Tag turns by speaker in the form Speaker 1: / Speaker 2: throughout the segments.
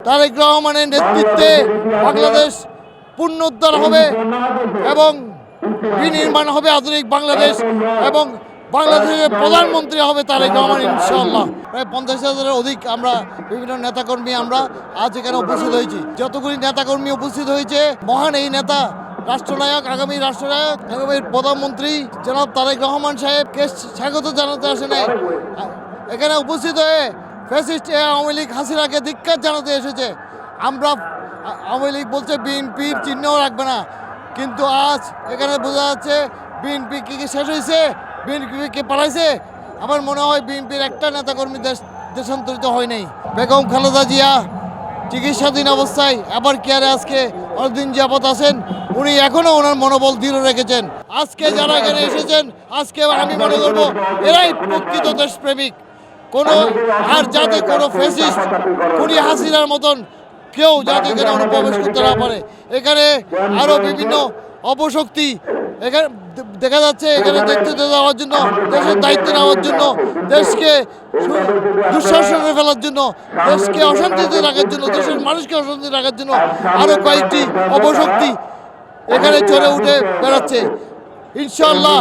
Speaker 1: তারেক রহমানের নেতৃত্বে বাংলাদেশ পুনরুদ্ধার হবে এবং বিনির্মাণ হবে আধুনিক বাংলাদেশ এবং বাংলাদেশের প্রধানমন্ত্রী হবে তারেক রহমান ইনশাআল্লাহ। প্রায় 50,000-এর অধিক আমরা বিভিন্ন নেতাকর্মী আমরা আজ এখানে উপস্থিত হয়েছি। যতগুলি নেতাকর্মী উপস্থিত হয়েছে, মহান এই নেতা রাষ্ট্রনায়ক, আগামী রাষ্ট্রনায়ক, আগামী প্রধানমন্ত্রী জনাব তারেক রহমান সাহেবকে স্বাগত জানাতে আসেন। এখানে উপস্থিত হয়ে ফ্যাসিস্ট আওয়ামী লীগ হাসিনাকে ধিক্কার জানাতে এসেছে। আমরা আওয়ামী লীগ বলছে বিএনপির চিহ্নও রাখবে না, কিন্তু আজ এখানে বোঝা যাচ্ছে বিএনপি কি শেষ হয়েছে, বিএনপিকে পালাইছে। আমার মনে হয় বিএনপির একটা নেতাকর্মী দেশান্তরিত হয় নাই। বেগম খালেদা জিয়া চিকিৎসাধীন অবস্থায় আবার কেয়ারে আজকে অনেকদিন যাবৎ আছেন। উনি এখনও ওনার মনোবল দৃঢ় রেখেছেন। আজকে যারা এখানে এসেছেন, আজকে আমি মনে করবো এরাই প্রকৃত দেশপ্রেমিক। কোনো আর যাতে কোনো ফ্যাসিস্ট খুনি হাসিনার মতন কেউ যাতে এখানে অনুপ্রবেশ করতে না পারে। এখানে আরও বিভিন্ন অপশক্তি এখানে দেখা যাচ্ছে, এখানে নেতৃত্ব দেওয়ার জন্য, দেশের দায়িত্ব নেওয়ার জন্য, দেশকে দুঃশাসনে ফেলার জন্য, দেশকে অশান্তিতে রাখার জন্য, দেশের মানুষকে অশান্তিতে রাখার জন্য আরও কয়েকটি অপশক্তি এখানে চড়ে উঠে বেড়াচ্ছে। ইনশাআল্লাহ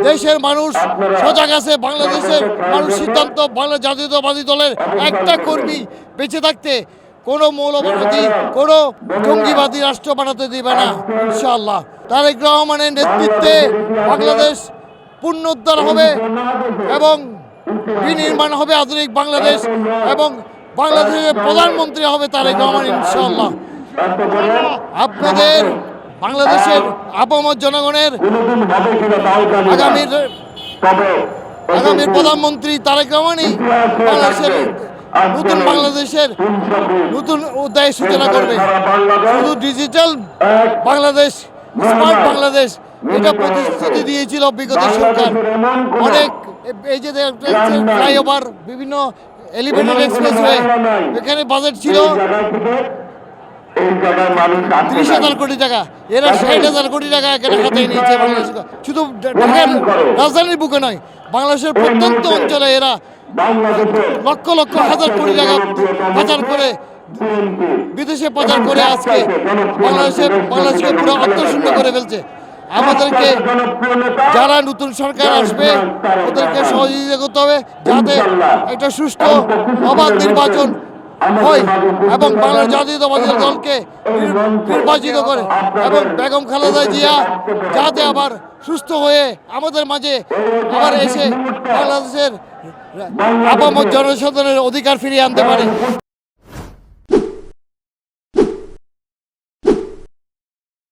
Speaker 1: দেশের মানুষ সজাগ আছে। বাংলাদেশের মানুষ সিদ্ধান্ত বাংলা জাতীয়তাবাদী দলের একটা কর্মী বেঁচে থাকতে কোনো মৌলবাদী, কোনো জঙ্গিবাদী রাষ্ট্র বানাতে দিবে না ইনশাআল্লাহ। তারেক রহমানের নেতৃত্বে বাংলাদেশ পুনরুদ্ধার হবে এবং বিনির্মাণ হবে আধুনিক বাংলাদেশ এবং বাংলাদেশের প্রধানমন্ত্রী হবে তারেক রহমান ইনশাআল্লাহ। আপনাদের বাংলাদেশের আপামর জনগণের আগামীর প্রধানমন্ত্রী তারেক রহমানই বাংলাদেশের নতুন অধ্যায়ের সূচনা করবে। শুধু ডিজিটাল বাংলাদেশ, স্মার্ট বাংলাদেশ, এটা প্রতিশ্রুতি দিয়েছিল বিগত সরকার। অনেক এই যে ফ্লাইওভার, বিভিন্ন এলিভেটেড এক্সপ্রেসওয়ে, এখানে বাজেট ছিল 30,000 কোটি টাকা। এরা 60,000 কোটি টাকা এখানে হাতিয়ে নিয়েছে বাংলাদেশ। শুধু ঢাকার রাজধানীর বুকে নয়, বাংলাদেশের প্রত্যন্ত অঞ্চলে এরা লক্ষ লক্ষ হাজার কোটি টাকা পাচার করে, বিদেশে পাচার করে আজকে বাংলাদেশকে পুরো অর্থশূন্য করে ফেলছে। আমাদেরকে যারা নতুন সরকার আসবে ওদেরকে সহযোগিতা করতে হবে যাতে একটা সুষ্ঠু অবাধ নির্বাচন হয় এবং বাংলার জাতীয়তাবাদী দলকে নির্বাচিত করে এবং বেগম খালেদা জিয়া যাতে আবার সুস্থ হয়ে আমাদের মাঝে আবার এসে বাংলাদেশের আপামর জনসাধারণের অধিকার ফিরিয়ে আনতে পারে।